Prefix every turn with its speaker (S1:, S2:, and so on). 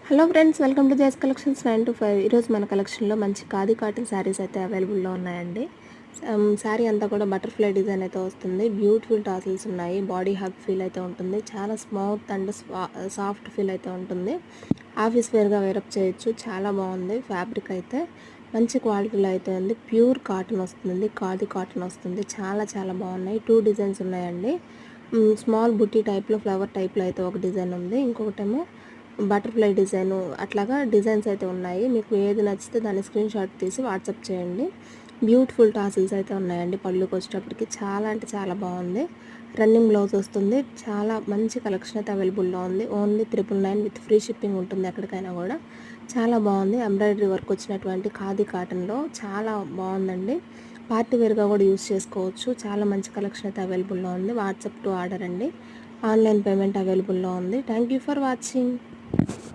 S1: Hello friends, welcome to JS collections 9 to 5. ఈరోజు మన కలెక్షన్లో మంచి ఖాదీ కాటన్ శారీస్ అయితే అవైలబుల్లో ఉన్నాయండి. శారీ అంతా కూడా బటర్ఫ్లై డిజైన్ అయితే వస్తుంది. బ్యూటిఫుల్ టాసిల్స్ ఉన్నాయి. బాడీ హగ్ ఫీల్ అయితే ఉంటుంది. చాలా స్మూత్ అండ్ సాఫ్ట్ ఫీల్ అయితే ఉంటుంది. ఆఫీస్ వేర్గా వేరప్ చేయొచ్చు. చాలా బాగుంది. ఫ్యాబ్రిక్ అయితే మంచి క్వాలిటీలో అయితే ఉంది. ప్యూర్ కాటన్ వస్తుంది. ఖాదీ కాటన్ వస్తుంది. చాలా చాలా బాగున్నాయి. 2 డిజైన్స్ ఉన్నాయండి. స్మాల్ బుట్టి టైప్లో, ఫ్లవర్ టైప్లో అయితే ఒక డిజైన్ ఉంది. ఇంకొకటేమో బటర్ఫ్లై డిజైను, అట్లాగా డిజైన్స్ అయితే ఉన్నాయి. మీకు ఏది నచ్చితే దాన్ని స్క్రీన్ షాట్ తీసి వాట్సాప్ చేయండి. బ్యూటిఫుల్ టాసిల్స్ అయితే ఉన్నాయండి. పళ్ళుకి వచ్చేటప్పటికి చాలా అంటే చాలా బాగుంది. రన్నింగ్ బ్లౌజ్ వస్తుంది. చాలా మంచి కలెక్షన్ అయితే అవైలబుల్లో ఉంది. ఓన్లీ 999 విత్ ఫ్రీ షిప్పింగ్ ఉంటుంది ఎక్కడికైనా కూడా. చాలా బాగుంది. ఎంబ్రాయిడరీ వర్క్ వచ్చినటువంటి ఖాదీ కాటన్లో చాలా బాగుందండి. పార్టీ వేర్గా కూడా యూస్ చేసుకోవచ్చు. చాలా మంచి కలెక్షన్ అయితే అవైలబుల్లో ఉంది. వాట్సాప్ టు ఆర్డర్ అండి. ఆన్లైన్ పేమెంట్ అవైలబుల్లో ఉంది. Thank you for watching.